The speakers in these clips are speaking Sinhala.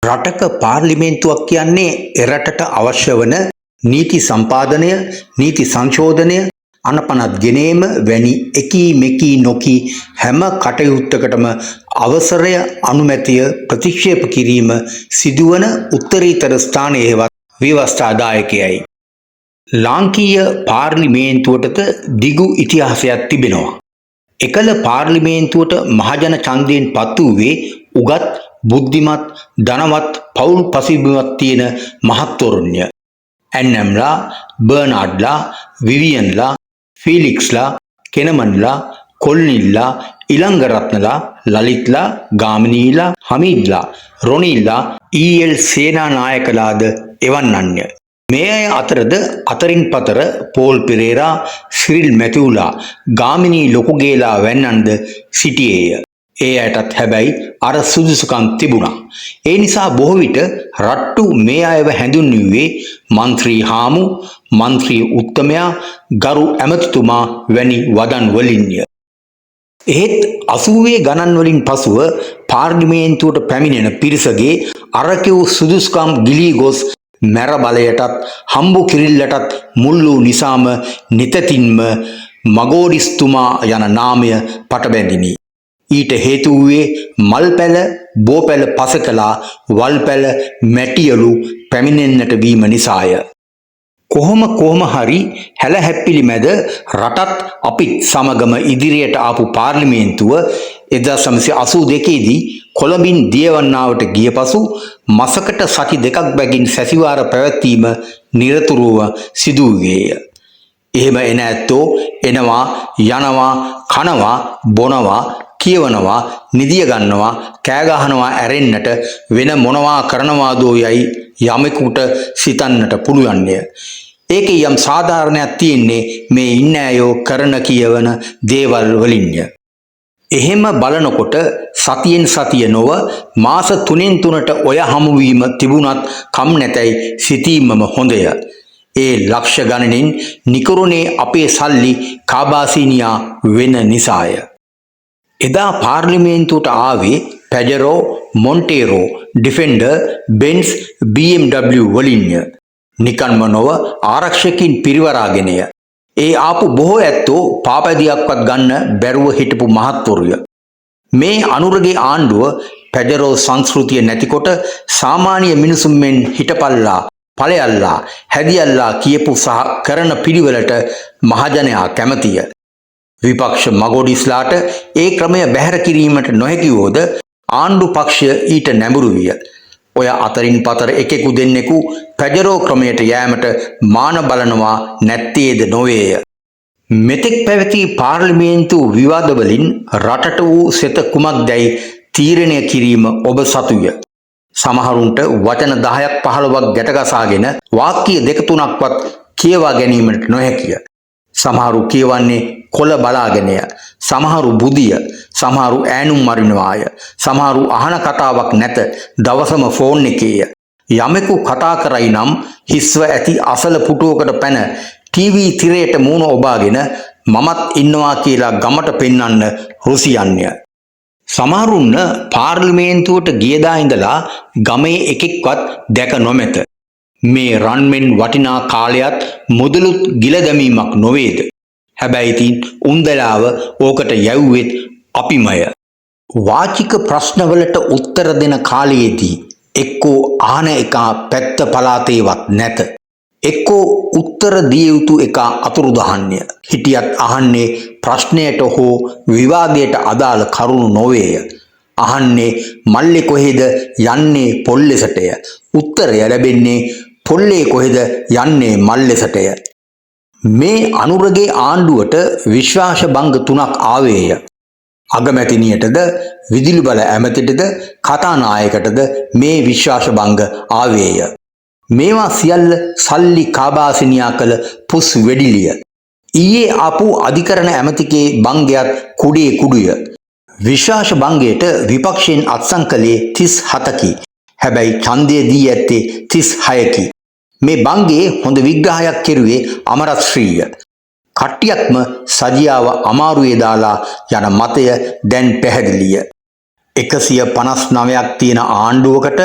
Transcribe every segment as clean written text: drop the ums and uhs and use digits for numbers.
රටක පාර්ලිමේන්තුවක් කියන්නේ එරටට අවශ්‍ය වන නීති සම්පාදනය, නීති සංශෝධනය, අනපනත් ගෙනීම වැනි එකී මෙකී නොකී හැම කටයුත්තකටම අවසරය අනුමැතිය ප්‍රතික්ෂේප කිරීම සිදුවන උත්තරීතර ස්ථානයේවත් ව්‍යවස්ථාදායකයයි. ලාංකීය පාර්ලිමේන්තුවටද දිගු ඉතිහාසයක් තිබෙනවා. එකල පාර්ලිමේන්තුවට මහජන ඡන්දයෙන් පත් වූයේ උගත්, බුද්ධිමත්, ධනවත්, පවුල් පසුබිමක් තියෙන මහත්වරුන්ය. ඇන්නම්ලා, බර්නාඩ්ලා, විවියන්ලා, ෆීලික්ස්ලා, කෙනමන්ලා, කොල්නිල්ලා, ඉලංගරත්නලා, ලලිත්ලා, ගාමිණීලා, හමීද්ලා, රොනීල්ලා, ඊ.එල්. සේනානායකලාද එවන්නන්ය. මේ අය අතරද අතරින් පතර පෝල් පෙරේරා, සිරිල් මැතිව්ලා, ගාමිණී ලොකුගේලා වැන්නන්ද සිටියේය. ඒ අයටත් හැබැයි අර සුදුසුකම් තිබුණා. ඒ නිසා බොහෝ විට රට්ටු මේ අයව හැඳින්වුවේ මන්ත්‍රී හාමු, මන්ත්‍රී උත්තමයා, ගරු ඇමතිතුමා වැනි වදන් වලින්ය. එහෙත් 80 ගණන් වලින් පසුව පාර්ලිමේන්තුවට පැමිණෙන පිරිසගේ අරකෙව් සුදුසුකම් ගිලී ගොස් මැර බලයටත් හම්බු කිරිල්ලටත් මුල් වූ නිසාම නිතතින්ම මගෝඩිස්තුමා යන නාමය පටබැඳිනි. ඊට හේතු වූයේ මල්පැල, බෝපැල පස කළා වල්පැල මැටියලු පැමිණෙන්නට වීම නිසාය. කොහොම හරි හැලහැප්පිලි මැද රටත් අපිත් සමගම ඉදිරියට ආපු පාර්ලිමේන්තුව 1982 කොළඹින් දියවන්නාවට ගිය පසු මසකට සති දෙකක් බැගින් සැසිවාර පැවැත්වීම නිරතුරුව සිදු වූයේය. එහෙම එන ඇත්තෝ එනවා, යනවා, කනවා, බොනවා, කියවනවා, නිදිය ගන්නවා, කෑ ගහනවා ඇරෙන්නට වෙන මොනවා කරනවාදෝ යයි යමෙකුට සිතන්නට පුළුවන්ය. ඒකේ යම් සාධාරණයක් තියෙන්නේ මේ ඉන්න අයෝ කරන කියවන දේවල් වලින්ය. එහෙම බලනකොට සතියෙන් සතිය නොව මාස 3න් 3ට ඔය හමුවීම තිබුණත් කම් නැතයි සිතීමම හොඳය. ඒ ලක්ෂ ගණනින් නිකරුණේ අපේ සල්ලි කාබාසීනියා වෙන නිසාය. එදා පාර්ලිමේන්තුවට ආවේ පැජරෝ, මොන්ටේරෝ, ඩිෆෙන්ඩර්, බෙන්ස්, BMW වලින්ය. නිකන්ම නොව ආරක්ෂකින් පිරිවරාගෙනය. ඒ ආපු බොහෝ ඇත්තෝ පාපැදියක්වත් ගන්න බැරුව හිටපු මහත්වරුය. මේ අනුරගේ ආණ්ඩුව පැජරෝ සංස්කෘතිය නැතිකොට සාමාන්‍ය මිනිසුන් මෙන් හිටපල්ලා, ඵලයල්ලා, හැදියල්ලා කියපු සහ කරන පිළිවෙලට මහජනයා කැමතිය. විපක්ෂ මගෝඩිස්ලාට ඒ ක්‍රමය බැහැර කිරීමට නොහැකිවෝද ආණ්ඩු පක්ෂය ඊට නැඹුරු විය. ඔය අතරින් පතර එකෙකු දෙන්නෙකු පැජරෝ ක්‍රමයට යෑමට මාන බලනවා නැත්තේද නොවේය. මෙතෙක් පැවති පාර්ලිමේන්තු විවාදවලින් රටට වූ සෙත කුමක්දැයි තීරණය කිරීම ඔබ සතුය. සමහරුන්ට වචන 10ක් 15ක් ගැටගසාගෙන වාක්‍ය 2-3ක්වත් කියවා ගැනීමට නොහැකිය. සමහරු කියවන්නේ කොළ බලාගෙනය, සමහරු බුදිය, සමහරු ඈනුම් මරිනවාය, සමහරු අහන කතාවක් නැත දවසම ෆෝන් එකේය. යමෙකු කතා කරයි නම් හිස්ව ඇති අසල පුටුවකට පැන ටීවී තිරයට මූණ ඔබාගෙන මමත් ඉන්නවා කියලා ගමට පෙන්වන්න රුසියන්ය. සමහරුන්න පාර්ලිමේන්තුවට ගියදා ඉඳලා ගමේ එකෙක්වත් දැක නොමැත. මේ රන්මෙන් වටිනා කාලයත් මුදලුත් ගිල දැමීමක් නොවේද? හැබැයි ඉතින් උන්දලාව ඕකට යැව්වෙත් අපිමය. වාචික ප්‍රශ්නවලට උත්තර දෙන කාලයේදී එක්කෝ අහන එක පැත්ත පලාතේවත් නැත. එක්කෝ උත්තර දිය යුතු එක අතුරුදහන්ය. හිටියත් අහන්නේ ප්‍රශ්නයට හෝ විවාදයට අදාළ කරුණු නොවේය. අහන්නේ මල්ලේ කොහෙද යන්නේ පොල්ලෙසටය. උත්තරය ලැබෙන්නේ පොල්ලේ කොහෙද යන්නේ මල්ලෙසටය. මේ අනුරගේ ආණ්ඩුවට විශ්වාස භංග 3ක් ආවේය. අගමැතිනියටද, විදුලි බල ඇමතිටද, කතානායකටද මේ විශ්වාස භංග ආවේය. මේවා සියල්ල සල්ලි කාබාසිනියා කළ පුස් වෙඩිලිය. ඊයේ ආපු අධිකරණ ඇමතිගේ භංගයත් කුඩේ කුඩුය. විශ්වාස භංගයට විපක්ෂයෙන් අත්සන් කළේ 37කි. හැබැයි ඡන්දය දී ඇත්තේ 36කි. මේ භංගයේ හොඳ විග්‍රහයක් කෙරුවේ අමරශ්‍රීය. කට්ටියක්ම සජියාව අමාරුවේ දාලා යන මතය දැන් පැහැදිලිය. 159ක් තියෙන ආණ්ඩුවකට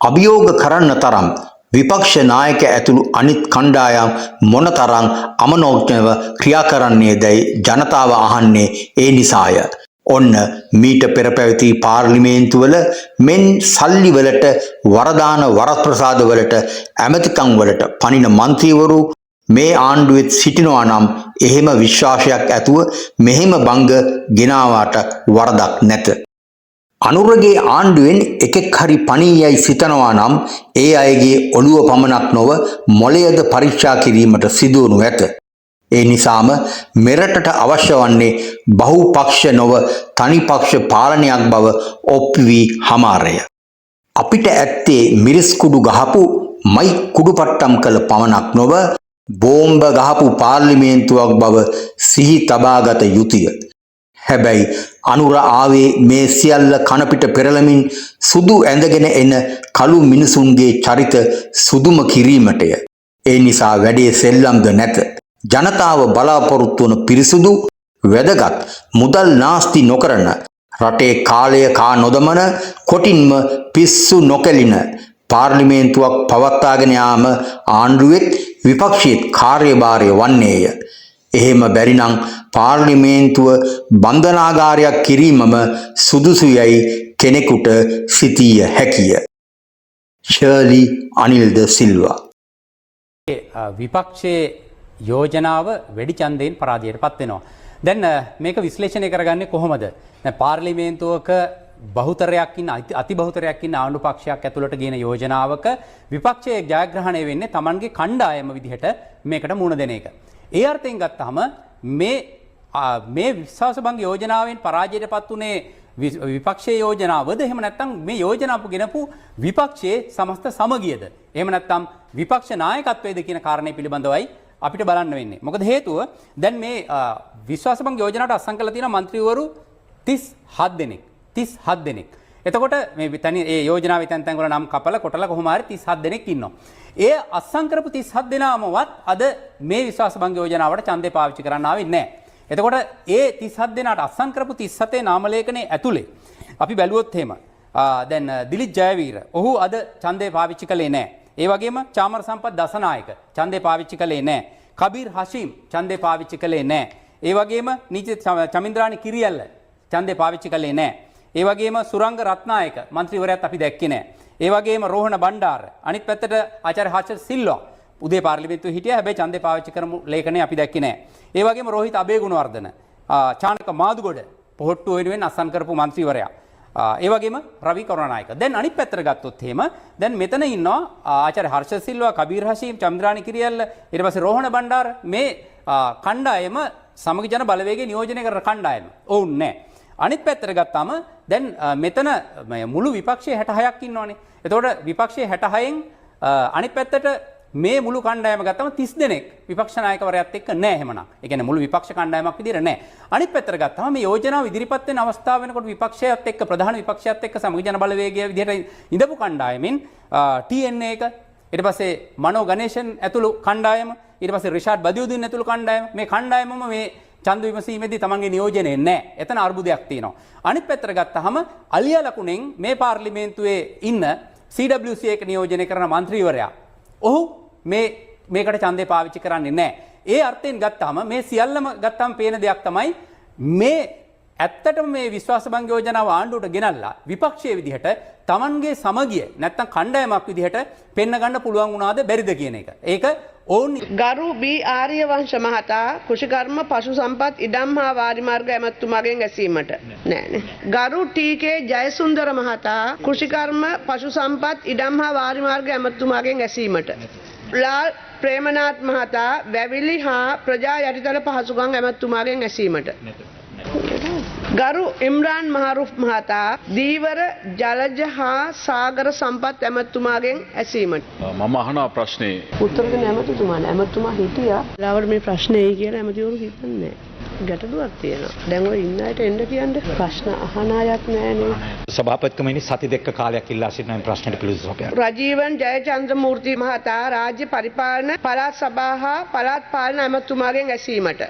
අභියෝග කරන්න තරම් විපක්ෂ නායක ඇතුළු අනිත් කණ්ඩායම් මොනතරම් අමනෝඥව ක්‍රියා කරන්නේදයි ජනතාව අහන්නේ ඒ නිසාය. ඔන්න මීට පෙර පැවති පාර්ලිමේන්තුවල මෙන් සල්ලි වලට වරදාන වරප්‍රසාද වලට ඇමතිකම් වලට පනින മന്ത്രിවරු මේ ආණ්ඩුවෙත් සිටිනවා නම් එහෙම විශ්වාසයක් ඇතුව මෙහෙම බංග ගෙනාවාට වරදක් නැත. අනුරගේ ආණ්ඩුවෙන් එකෙක් හරි පණීයයි සිතනවා නම් ඒ අයගේ ඔළුව පමණක් නොව මොළයද පරීක්ෂා කිරීමට සිදුවනු ඇත. ඒ නිසාම මෙරටට අවශ්‍ය වන්නේ බහුපක්ෂ නොව තනිපක්ෂ පාලනයක් බව ඔප්පු වී හමාරය. අපිට ඇත්තේ මිරිස් කුඩු ගහපු මයික් කුඩුපට්ටම් කළ පමණක් නොව බෝම්බ ගහපු පාර්ලිමේන්තුවක් බව සිහි තබාගත යුතුය. හැබැයි අනුර ආවේ මේ සියල්ල කනපිට පෙරළමින් සුදු ඇඳගෙන එන කළු මිනිසුන්ගේ චරිත සුදුම කිරීමටය. ඒ නිසා වැඩේ සෙල්ලම්ද නැත. ජනතාව බලාපොරොත්තු වන පිරිසුදු වැදගත් මුදල් නාස්ති නොකරන රටේ කාලය කා නොදමන කොටින්ම පිස්සු නොකැලින පාර්ලිමේන්තුවක් පවත්වාගෙන යාම ආණ්ඩුවෙත් විපක්ෂයේත් කාර්යභාරය වන්නේය. එහෙම බැරිනම් පාර්ලිමේන්තුව බන්ධනාගාරයක් කිරීමම සුදුසුයයි කෙනෙකුට සිතිය හැකිය. ශර්ලි අනිල්ද සිල්වා. විපක්ෂයේ යෝජනාව වැඩි ඡන්දයෙන් පරාජයට පත් වෙනවා. දැන් මේක විශ්ලේෂණය කරගන්නේ කොහොමද? දැන් පාර්ලිමේන්තුවක බහුතරයක් ඉන්න අති බහුතරයක් ඉන්න ආණ්ඩු පක්ෂයක් ඇතුළට ගේන යෝජනාවක විපක්ෂයේ ජයග්‍රහණය වෙන්නේ Tamanගේ කණ්ඩායම විදිහට මේකට මුහුණ දෙන එක. ඒ අර්ථයෙන් ගත්තාම මේ විශ්වාසභංග යෝජනාවෙන් පරාජයට පත් උනේ විපක්ෂයේ යෝජනාවද එහෙම නැත්නම් මේ යෝජනාව ගෙනපු විපක්ෂයේ සමස්ත සමගියද එහෙම නැත්නම් විපක්ෂ නායකත්වයේද කියන කාරණේ පිළිබඳවයි අපිට බලන්න වෙන්නේ. මොකද හේතුව දැන් මේ විශ්වාසභංග යෝජනාවට අත්සන් කරලා තියෙන മന്ത്രിවරු 37 දෙනෙක්. 37 දෙනෙක්. එතකොට මේ ඒ යෝජනාවේ තැන් වල නම් කපලා කොටලා කොහොම හරි 37 දෙනෙක් ඉන්නවා. ඒ අත්සන් කරපු 37 දෙනාමවත් අද මේ විශ්වාසභංග යෝජනාවට ඡන්දේ පාවිච්චි කරන්න ආවේ නැහැ. එතකොට ඒ 37 දෙනාට අත්සන් කරපු 37 නාම ලේඛනයේ ඇතුලේ අපි බැලුවොත් එහෙම දැන් දිලිත් ජයවීර ඔහු අද ඡන්දේ පාවිච්චි කළේ නැහැ. ඒ වගේම චාමර සම්පත් දසනායක ඡන්දේ පාවිච්චි කළේ නැහැ. කබීර් හෂීම් ඡන්දේ පාවිච්චි කළේ නැහැ. ඒ වගේම නීති චමින්ද්‍රානි කිරියල්ල ඡන්දේ පාවිච්චි කළේ නැහැ. ඒ වගේම සුරංග රත්නායක മന്ത്രിවරයාත් අපි දැක්කේ නැහැ. ඒ වගේම රෝහණ බණ්ඩාර අනිත් පැත්තට ආචාර්ය හර්ෂ සිල්වා උදේ පාර්ලිමේන්තුවේ හිටියා. හැබැයි ඡන්දේ පාවිච්චි කරමු ලේඛනය අපි දැක්කේ නැහැ. ඒ වගේම රෝහිත අබේගුණවර්ධන චානක මාදුගොඩ පොහොට්ටු වෙනුවෙන් අත්සන් කරපු മന്ത്രിවරයා. ඒ වගේම රවි කරුණානායක. දැන් අනිත් පැත්තට ගත්තොත් එහෙම දැන් මෙතන ඉන්නවා ආචාර්ය හර්ෂ සිල්වා, කබීර් හෂීම්, චන්ද්‍රානි කිරියල්ල, ඊට පස්සේ රෝහණ බණ්ඩාර මේ කණ්ඩායම සමගි ජන බලවේගයේ නියෝජනය කරන කණ්ඩායම. ඔවුන් නැහැ. අනිත් පැත්තට ගත්තාම දැන් මෙතන මුළු විපක්ෂයේ 66ක් ඉන්නවනේ. එතකොට විපක්ෂයේ 66න් අනිත් පැත්තට මේ මුළු කණ්ඩායම ගත්තම 30 දෙනෙක් විපක්ෂ නායකවරයාත් එක්ක නැහැ එහෙමනම්. ඒ කියන්නේ මුළු විපක්ෂ කණ්ඩායමක් විදිහට නැහැ. අනිත් පැත්තට ගත්තම මේ යෝජනාව ඉදිරිපත් වෙන අවස්ථාව වෙනකොට විපක්ෂයත් එක්ක ප්‍රධාන විපක්ෂයත් එක්ක සමගි ජන බලවේගය විදිහට ඉඳපු කණ්ඩායමෙන් TNA එක ඊට පස්සේ මනෝ ගණේෂන් ඇතුළු කණ්ඩායම ඊට පස්සේ රිෂාඩ් බදියුද්දීන් ඇතුළු කණ්ඩායම මේ කණ්ඩායමම මේ ඡන්ද විමසීමේදී තමන්ගේ නියෝජනය නැහැ. එතන අර්බුදයක් තියෙනවා. අනිත් පැත්තට ගත්තාම අලියා ලකුණෙන් මේ පාර්ලිමේන්තුවේ ඉන්න CWC එක නියෝජනය කරන മന്ത്രിවරයා ඔහු මේකට ඡන්දේ පාවිච්චි කරන්නේ නැහැ. ඒ අර්ථයෙන් ගත්තාම මේ සියල්ලම ගත්තාම පේන දෙයක් තමයි මේ ඇත්තටම මේ විශ්වාසභංග යෝජනාව ආණ්ඩුවට ගෙනල්ලා විපක්ෂයේ විදිහට තමන්ගේ සමගිය නැත්තම් කණ්ඩායමක් විදිහට පෙන්න ගන්න පුළුවන් වුණාද බැරිද කියන එක. ඒක ඕන් ගරු බී ආර්යවංශ මහතා කෘෂිකර්ම පශු සම්පත් ඉඩම් හා වාරිමාර්ග ඇමතුමාගෙන් ඇසීමට නෑනේ. ගරු ටීකේ ජයසුන්දර මහතා කෘෂිකර්ම පශු සම්පත් ඉඩම් හා වාරිමාර්ග ඇමතුමාගෙන් ඇසීමට. ලාල් ප්‍රේමනාත් මහතා වැවිලි හා ප්‍රජා යටිතල පහසුකම් ඇමතුමාගෙන් ඇසීමට. ගරු ඉම්රාන් මහරුෆ් මහතා දීවර ජලජ හා සාගර සම්පත් ඇමතුමාගෙන් ඇසීමට. මම අහන ප්‍රශ්නේ උත්තර දෙන්න ඇමතුමා හිටියා. ලාවට මේ ප්‍රශ්නේ එයි කියලා ඇමතිවරු හිතන්නේ නැහැ. ගැටලුවක් තියෙනවා. දැන් ඔය ඉන්න අයට එන්න කියන්න ප්‍රශ්න අහන අයත් නෑනේ. සභාපතිතුමනි සති දෙක කාලයක් ඉල්ලා සිටින ප්‍රශ්නයට පිළිතුරු සපයන්න. රජීවන් ජයචන්ද්‍රමූර්ති මහතා රාජ්‍ය පරිපාලන පළාත් සභා හා පළාත් පාලන ඇමතුමාගෙන් ඇසීමට.